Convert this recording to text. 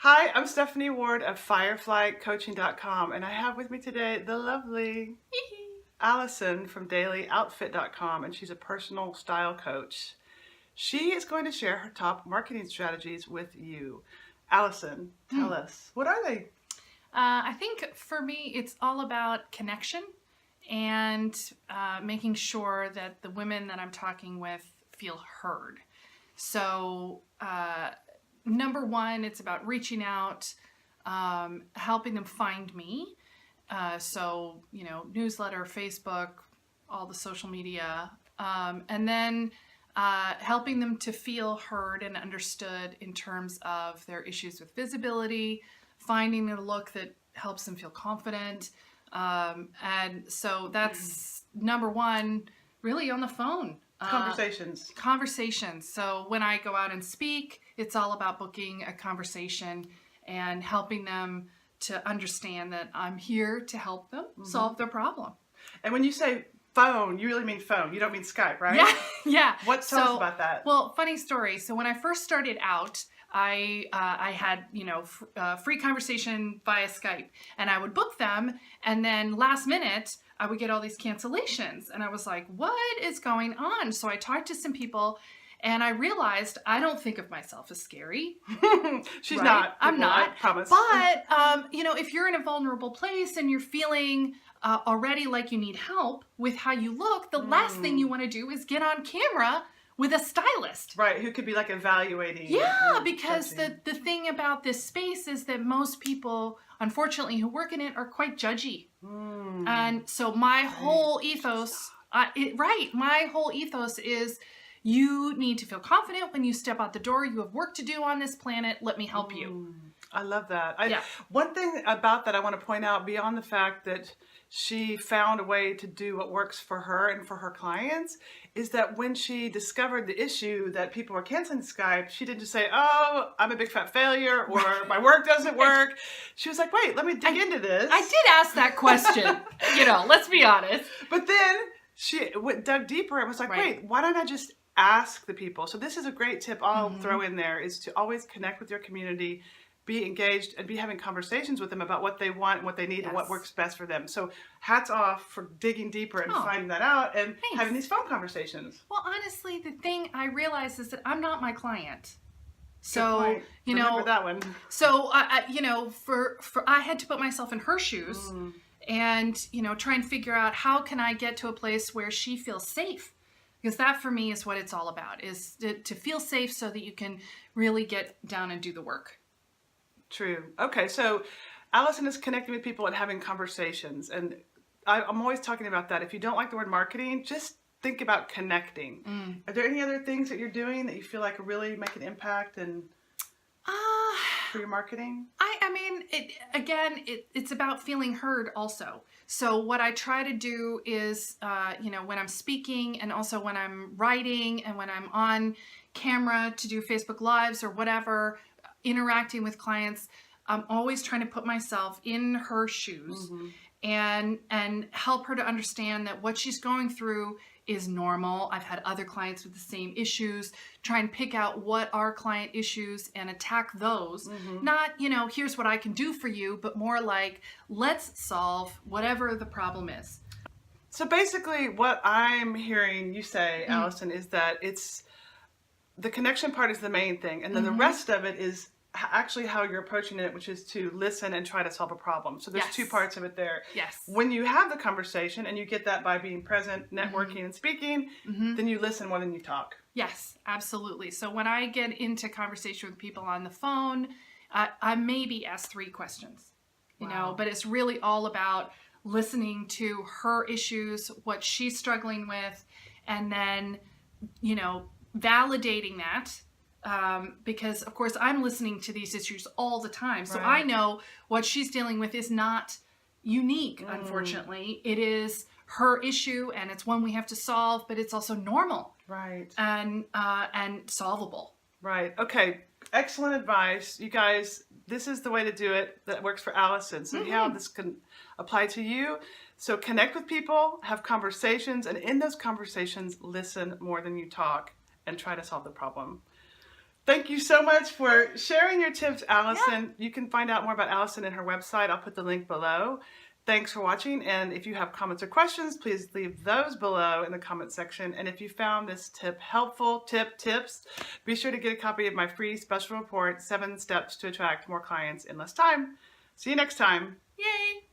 Hi, I'm Stephanie Ward of fireflycoaching.com, and I have with me today the lovely Allison from dailyoutfit.com, and she's a personal style coach. She is going to share her top marketing strategies with you. Allison, tell us, what are they? I think for me, it's all about connection and making sure that the women that I'm talking with feel heard. So, number one, it's about reaching out, helping them find me. So, newsletter, Facebook, all the social media, and then helping them to feel heard and understood in terms of their issues with visibility, finding a look that helps them feel confident. And so that's number one, really on the phone. Conversations. So when I go out and speak, it's all about booking a conversation and helping them to understand that I'm here to help them solve their problem. And when you say phone, you really mean phone. You don't mean Skype, right? Yeah. Tell us about that? Well, funny story. So when I first started out, I had, free conversation via Skype, and I would book them, and then last minute, I would get all these cancellations, and I was like, what is going on? So I talked to some people, and I realized I don't think of myself as scary. She's not. I'm not. I promise. But, if you're in a vulnerable place and you're feeling already like you need help with how you look, the last thing you want to do is get on camera with a stylist. Right, who could be like evaluating. Yeah, because the thing about this space is that most people, unfortunately, who work in it are quite judgy. And so my whole ethos, my whole ethos is you need to feel confident when you step out the door. You have work to do on this planet. Let me help you. I love that. One thing about that I want to point out, beyond the fact that she found a way to do what works for her and for her clients, is that when she discovered the issue that people were canceling Skype, she didn't just say, oh, I'm a big fat failure, or my work doesn't work. She was like, wait, let me dig into this. I did ask that question, let's be honest. But then she dug deeper and was like, wait, why don't I just ask the people? So this is a great tip I'll throw in there, is to always connect with your community, be engaged, and be having conversations with them about what they want and what they need and what works best for them. So hats off for digging deeper and finding that out and having these phone conversations. Well, honestly, the thing I realized is that I'm not my client. So, remember that one. So, I had to put myself in her shoes and, try and figure out how can I get to a place where she feels safe. Because that for me is what it's all about, is to feel safe so that you can really get down and do the work. True. Okay, so Allison is connecting with people and having conversations. And I'm always talking about that. If you don't like the word marketing, just think about connecting. Are there any other things that you're doing that you feel like really make an impact and for your marketing? It's about feeling heard also. So what I try to do is, when I'm speaking and also when I'm writing and when I'm on camera to do Facebook Lives or whatever, interacting with clients, I'm always trying to put myself in her shoes and help her to understand that what she's going through is normal. I've had other clients with the same issues, try and pick out what are client issues and attack those. Not, here's what I can do for you, but more like, let's solve whatever the problem is. So basically what I'm hearing you say, Allison, is that it's the connection part is the main thing. And then the rest of it is actually how you're approaching it, which is to listen and try to solve a problem. So there's two parts of it there. Yes. When you have the conversation, and you get that by being present, networking, and speaking, then you listen more than you talk. Yes, absolutely. So when I get into conversation with people on the phone, I maybe ask 3 questions, but it's really all about listening to her issues, what she's struggling with, and then, validating that. Because of course I'm listening to these issues all the time. So I know what she's dealing with is not unique, unfortunately. It is her issue and it's one we have to solve, but it's also normal. Right. And solvable. Right. Okay. Excellent advice. You guys, this is the way to do it that works for Allison. So how this can apply to you. So connect with people, have conversations, and in those conversations, listen more than you talk and try to solve the problem. Thank you so much for sharing your tips, Allison. You can find out more about Allison and her website. I'll put the link below. Thanks for watching, and if you have comments or questions, please leave those below in the comment section. And if you found this tip helpful, tips, be sure to get a copy of my free special report, 7 Steps to Attract More Clients in Less Time. See you next time. Yay!